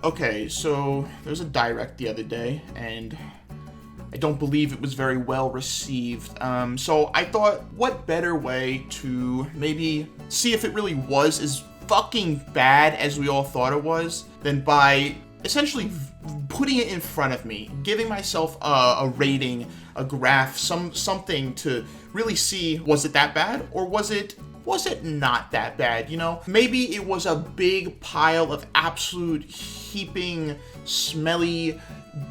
Okay, so there was a direct the other day, and I don't believe it was very well received. So I thought, what better way to maybe see if it really was as fucking bad as we all thought it was than by essentially putting it in front of me, giving myself a rating, a graph, something to really see, was it that bad or was it not that bad, you know? Maybe it was a big pile of absolute heaping, smelly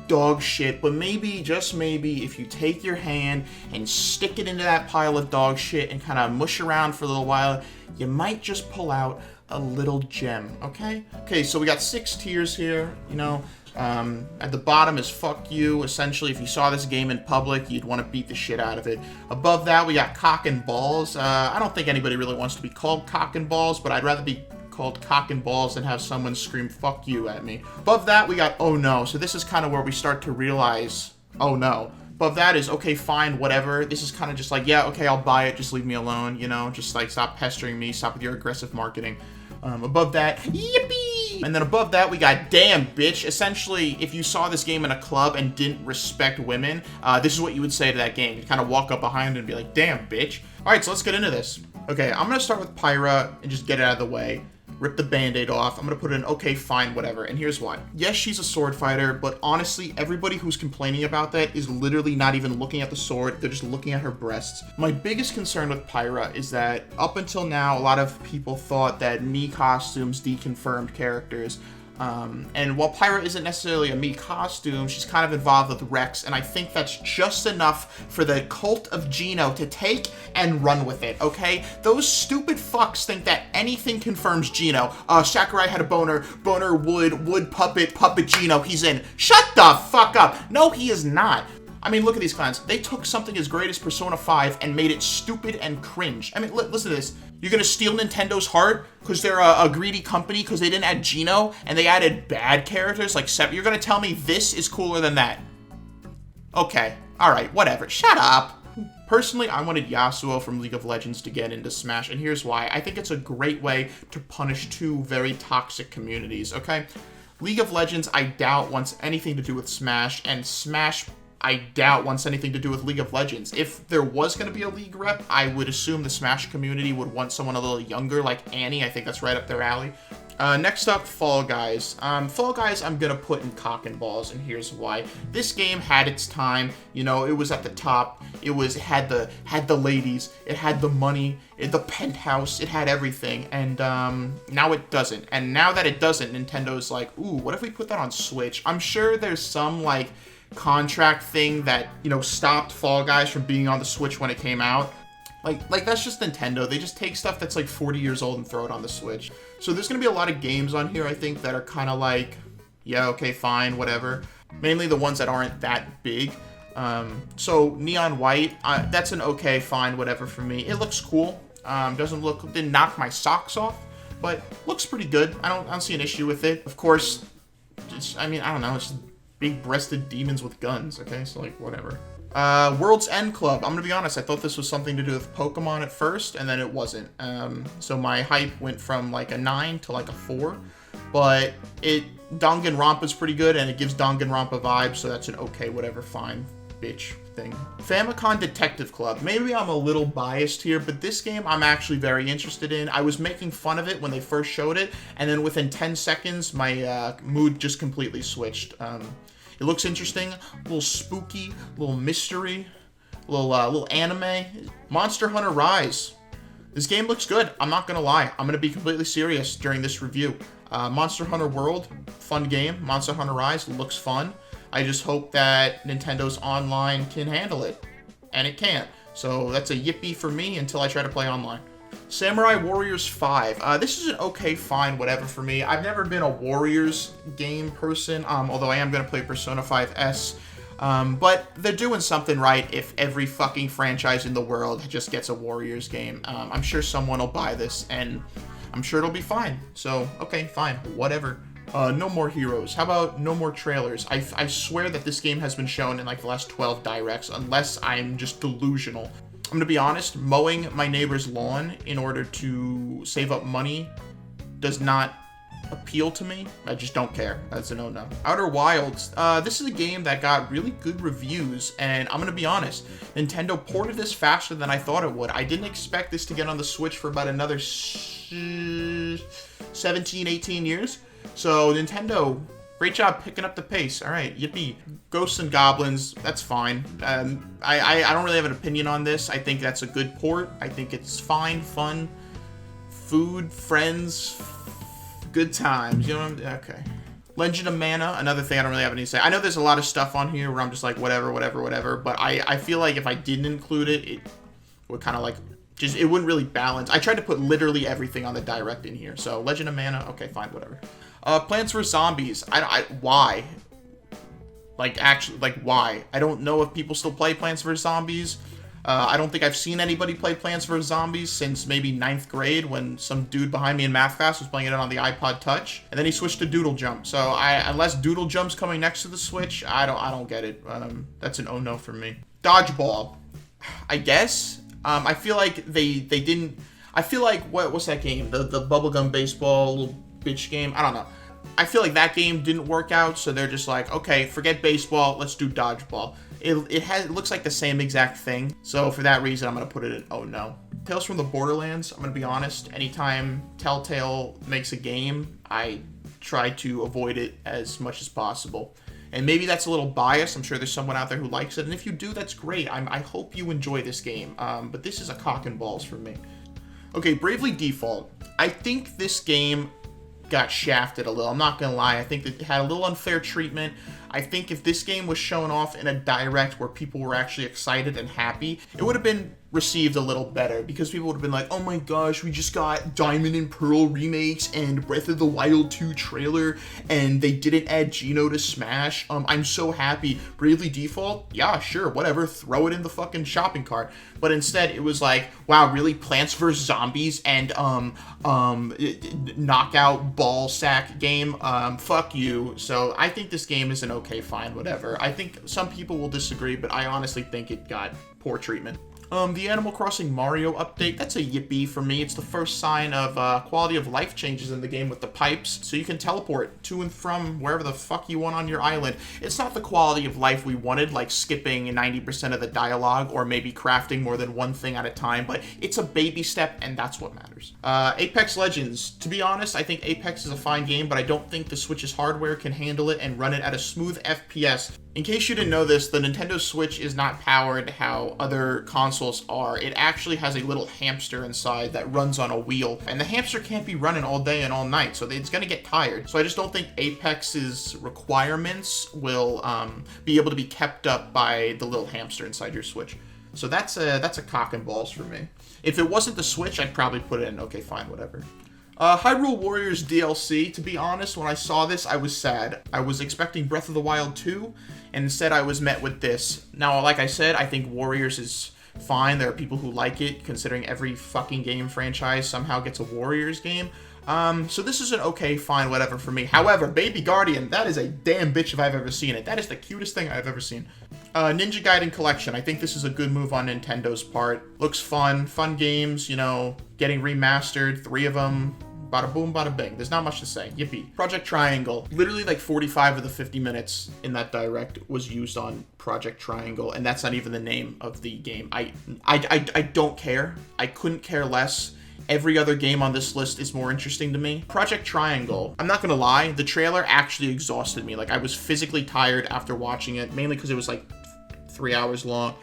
dog shit, but maybe, just maybe, if you take your hand and stick it into that pile of dog shit and kind of mush around for a little while, you might just pull out a little gem, okay? Okay, so we got 6 tiers here, you know. At the bottom is fuck you. Essentially, if you saw this game in public, you'd want to beat the shit out of it. Above that, we got cock and balls. I don't think anybody really wants to be called cock and balls, but I'd rather be called cock and balls than have someone scream fuck you at me. Above that, we got oh no. So this is kind of where we start to realize, oh no. Above that is okay, fine, whatever. This is kind of just like, yeah, okay, I'll buy it. Just leave me alone, you know? Just like stop pestering me. Stop with your aggressive marketing. Above that, yippee! And then above that, we got damn, bitch. Essentially, if you saw this game in a club and didn't respect women, this is what you would say to that game. You'd kind of walk up behind it and be like, damn, bitch. All right, so let's get into this. Okay, I'm going to start with Pyra and just get it out of the way. Rip the band-aid off. I'm going to put in okay, fine, whatever. And here's why. Yes, she's a sword fighter, but honestly, everybody who's complaining about that is literally not even looking at the sword. They're just looking at her breasts. My biggest concern with Pyra is that up until now, a lot of people thought that Mii costumes deconfirmed characters. And while Pyra isn't necessarily a Mii costume, she's kind of involved with Rex, and I think that's just enough for the cult of Gino to take and run with it, okay? Those stupid fucks think that anything confirms Gino. Sakurai had a boner wood puppet Gino, he's in. Shut the fuck up! No, he is not. I mean, look at these clowns. They took something as great as Persona 5 and made it stupid and cringe. I mean, listen to this. You're gonna steal Nintendo's heart because they're a greedy company because they didn't add Gino and they added bad characters like Sep. You're gonna tell me this is cooler than that? Okay, all right, whatever. Shut up. Personally, I wanted Yasuo from League of Legends to get into Smash, and here's why. I think it's a great way to punish 2 very toxic communities, okay? League of Legends, I doubt, wants anything to do with Smash, and Smash, I doubt, wants anything to do with League of Legends. If there was going to be a League rep, I would assume the Smash community would want someone a little younger, like Annie. I think that's right up their alley. Next up, Fall Guys. Fall Guys I'm going to put in cock and balls, and here's why. This game had its time. You know, it was at the top. It had the ladies. It had the money. The penthouse. It had everything. And now it doesn't. And now that it doesn't, Nintendo's like, ooh, what if we put that on Switch? I'm sure there's some, like, contract thing that, you know, stopped Fall Guys from being on the Switch when it came out. Like that's just Nintendo. They just take stuff that's like 40 years old and throw it on the Switch. So there's gonna be a lot of games on here, I think, that are kind of like, yeah, okay, fine, whatever. Mainly the ones that aren't that big. So Neon White, that's an okay, fine, whatever for me. It looks cool. Didn't knock my socks off, but looks pretty good. I don't see an issue with it. Of course, I don't know, it's big-breasted demons with guns, okay? So, like, whatever. World's End Club. I'm gonna be honest, I thought this was something to do with Pokemon at first, and then it wasn't. So my hype went from, like, a 9 to, like, a 4. But Danganronpa's pretty good, and it gives Danganronpa vibes, so that's an okay, whatever, fine, bitch thing. Famicom Detective Club. Maybe I'm a little biased here, but this game I'm actually very interested in. I was making fun of it when they first showed it, and then within 10 seconds, my mood just completely switched. It looks interesting, a little spooky, a little mystery, a little anime. Monster Hunter Rise. This game looks good, I'm not gonna lie. I'm gonna be completely serious during this review. Monster Hunter World, fun game. Monster Hunter Rise looks fun. I just hope that Nintendo's online can handle it. And it can't. So that's a yippee for me until I try to play online. Samurai Warriors 5. This is an okay, fine, whatever for me. I've never been a Warriors game person, although I am going to play Persona 5S. But they're doing something right if every fucking franchise in the world just gets a Warriors game. I'm sure someone will buy this, and I'm sure it'll be fine. So, okay, fine, whatever. No more heroes. How about no more trailers? I swear that this game has been shown in like the last 12 directs, unless I'm just delusional. I'm gonna be honest, mowing my neighbor's lawn in order to save up money does not appeal to me. I just don't care. That's a no-no. Outer Wilds. This is a game that got really good reviews, and I'm gonna be honest, Nintendo ported this faster than I thought it would. I didn't expect this to get on the Switch for about another 17, 18 years. So Nintendo, great job picking up the pace. All right, yippee. Ghosts and Goblins, that's fine. I don't really have an opinion on this. I think that's a good port. I think it's fine, fun, food, friends, good times. You know what I'm, okay. Legend of Mana, another thing I don't really have anything to say. I know there's a lot of stuff on here where I'm just like, whatever, but I feel like if I didn't include it, it would kind of like, just, it wouldn't really balance. I tried to put literally everything on the Direct in here. So Legend of Mana, okay, fine, whatever. Plants vs. Zombies, why? Like, actually, like, why? I don't know if people still play Plants vs. Zombies. I don't think I've seen anybody play Plants vs. Zombies since maybe 9th grade when some dude behind me in math class was playing it on the iPod Touch, and then he switched to Doodle Jump. So unless Doodle Jump's coming next to the Switch, I don't get it. That's an oh no for me. Dodgeball, I guess. I feel like they didn't. I feel like what's that game? The bubblegum baseball little bitch game. I don't know. I feel like that game didn't work out, so they're just like, okay, forget baseball, let's do dodgeball. It looks like the same exact thing, so for that reason, I'm gonna put it in oh no. Tales from the Borderlands, I'm gonna be honest, anytime Telltale makes a game, I try to avoid it as much as possible. And maybe that's a little biased, I'm sure there's someone out there who likes it, and if you do, that's great. I hope you enjoy this game, but this is a cock and balls for me. Okay, Bravely Default. I think this game got shafted a little. I'm not gonna lie. I think it had a little unfair treatment. I think if this game was shown off in a Direct where people were actually excited and happy, it would have been received a little better because people would have been like, oh my gosh, we just got Diamond and Pearl remakes and Breath of the Wild 2 trailer and they didn't add Geno to Smash. I'm so happy. Bravely Default? Yeah, sure, whatever. Throw it in the fucking shopping cart. But instead it was like, wow, really? Plants vs. Zombies and knockout ball sack game? Fuck you. So I think this game is an okay, fine, whatever. I think some people will disagree, but I honestly think it got poor treatment. The Animal Crossing Mario update, that's a yippee for me. It's the first sign of quality of life changes in the game with the pipes, so you can teleport to and from wherever the fuck you want on your island. It's not the quality of life we wanted, like skipping 90% of the dialogue or maybe crafting more than one thing at a time, but it's a baby step, and that's what matters. Apex Legends. To be honest, I think Apex is a fine game, but I don't think the Switch's hardware can handle it and run it at a smooth FPS. In case you didn't know this, the Nintendo Switch is not powered how other consoles are. It actually has a little hamster inside that runs on a wheel, and the hamster can't be running all day and all night, so it's gonna get tired. So I just don't think Apex's requirements will be able to be kept up by the little hamster inside your Switch. So that's a cock and balls for me. If it wasn't the Switch, I'd probably put it in okay, fine, whatever. Hyrule Warriors DLC, to be honest, when I saw this, I was sad. I was expecting Breath of the Wild 2, and instead I was met with this. Now, like I said, I think Warriors is fine. There are people who like it, considering every fucking game franchise somehow gets a Warriors game. So this is an okay, fine, whatever for me. However, Baby Guardian, that is a damn bitch if I've ever seen it. That is the cutest thing I've ever seen. Ninja Gaiden Collection. I think this is a good move on Nintendo's part. Looks fun. Fun games, you know, getting remastered. 3 of them. Bada boom, bada bing. There's not much to say. Yippee. Project Triangle. Literally like 45 of the 50 minutes in that Direct was used on Project Triangle, and that's not even the name of the game. I don't care. I couldn't care less. Every other game on this list is more interesting to me. Project Triangle. I'm not gonna lie, the trailer actually exhausted me. Like, I was physically tired after watching it, mainly because it was like 3 hours long.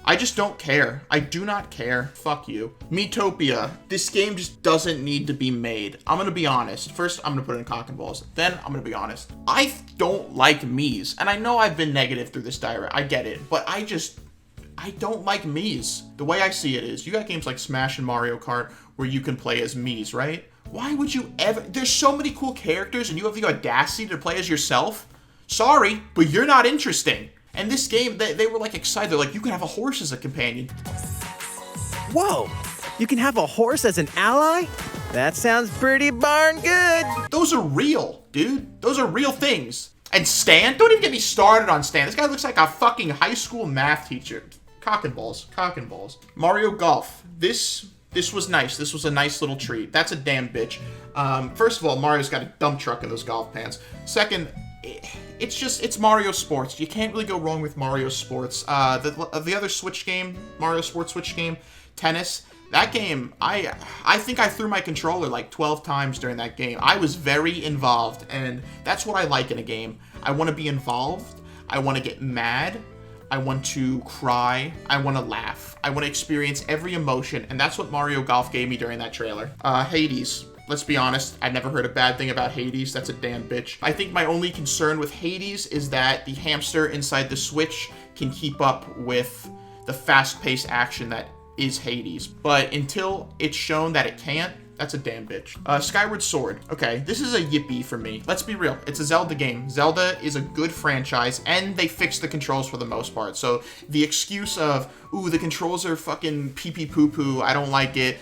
I just don't care. I do not care. Fuck you. Miitopia. This game just doesn't need to be made. I'm gonna be honest. First, I'm gonna put it in cock and balls. Then, I'm gonna be honest. I don't like Miis. And I know I've been negative through this Direct. I get it. But I don't like Miis. The way I see it is, you got games like Smash and Mario Kart where you can play as Miis, right? Why would you ever... There's so many cool characters and you have the audacity to play as yourself? Sorry, but you're not interesting. And this game, they were like excited. They're like, you can have a horse as a companion. Whoa! You can have a horse as an ally? That sounds pretty darn good. Those are real, dude. Those are real things. And Stan? Don't even get me started on Stan. This guy looks like a fucking high school math teacher. Cock and balls. Cock and balls. Mario Golf. This This was nice. This was a nice little treat. That's a damn bitch. First of all, Mario's got a dump truck in those golf pants. Second, it's Mario Sports. You can't really go wrong with Mario Sports. The other Switch game, Mario Sports Switch game, Tennis, that game, I think I threw my controller like 12 times during that game. I was very involved, and that's what I like in a game. I want to be involved. I want to get mad. I want to cry. I want to laugh. I want to experience every emotion, and that's what Mario Golf gave me during that trailer. Hades. Let's be honest, I've never heard a bad thing about Hades. That's a damn bitch. I think my only concern with Hades is that the hamster inside the Switch can keep up with the fast-paced action that is Hades. But until it's shown that it can't, that's a damn bitch. Skyward Sword. Okay, this is a yippee for me. Let's be real. It's a Zelda game. Zelda is a good franchise, and they fixed the controls for the most part. So the excuse of, ooh, the controls are fucking pee-pee-poo-poo, I don't like it.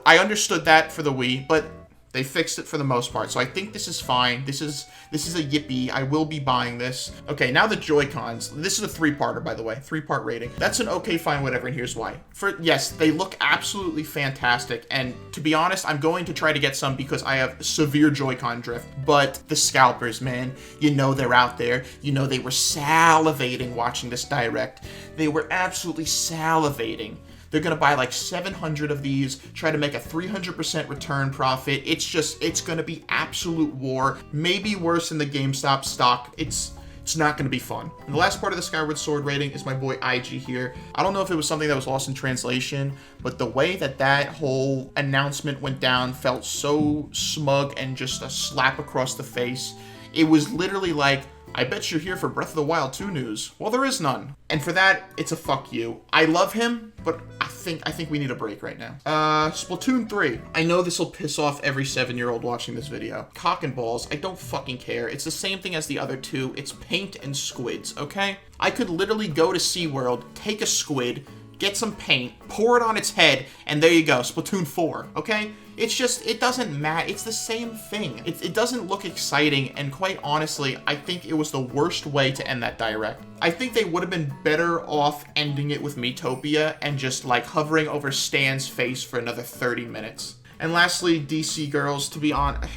I understood that for the Wii, but they fixed it for the most part, so I think this is fine. This is a yippee. I will be buying this. Okay, now the Joy-Cons. This is a 3-parter, by the way. 3-part rating. That's an okay, fine, whatever, and here's why. Yes, they look absolutely fantastic, and to be honest, I'm going to try to get some because I have severe Joy-Con drift. But the scalpers, man, you know they're out there. You know they were salivating watching this Direct. They were absolutely salivating. They're going to buy like 700 of these, try to make a 300% return profit. It's going to be absolute war. Maybe worse than the GameStop stock. It's not going to be fun. And the last part of the Skyward Sword rating is my boy IG here. I don't know if it was something that was lost in translation, but the way that whole announcement went down felt so smug and just a slap across the face. It was literally like, I bet you're here for Breath of the Wild 2 news. Well, there is none. And for that, it's a fuck you. I love him, but I think we need a break right now. Splatoon 3. I know this will piss off every 7-year-old watching this video. Cock and balls, I don't fucking care. It's the same thing as the other two. It's paint and squids, okay? I could literally go to SeaWorld, take a squid, get some paint, pour it on its head, and there you go, Splatoon 4, okay? It's just, it doesn't matter. It's the same thing. It doesn't look exciting, and quite honestly, I think it was the worst way to end that Direct. I think they would have been better off ending it with Miitopia and just like hovering over Stan's face for another 30 minutes. And lastly, DC girls, to be honest,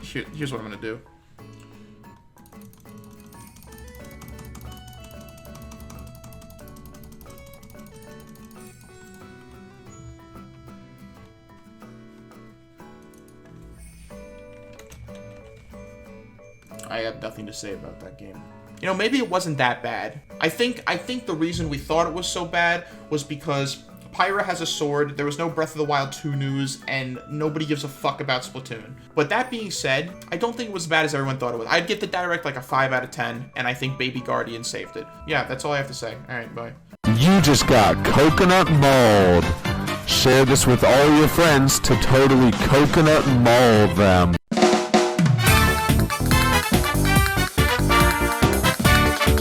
here's what I'm gonna do. I have nothing to say about that game. You know, maybe it wasn't that bad. I think the reason we thought it was so bad was because Pyra has a sword, there was no Breath of the Wild 2 news, and nobody gives a fuck about Splatoon. But that being said, I don't think it was as bad as everyone thought it was. I'd give the Direct like a 5 out of 10, and I think Baby Guardian saved it. Yeah, that's all I have to say. Alright, bye. You just got coconut mauled. Share this with all your friends to totally coconut maul them.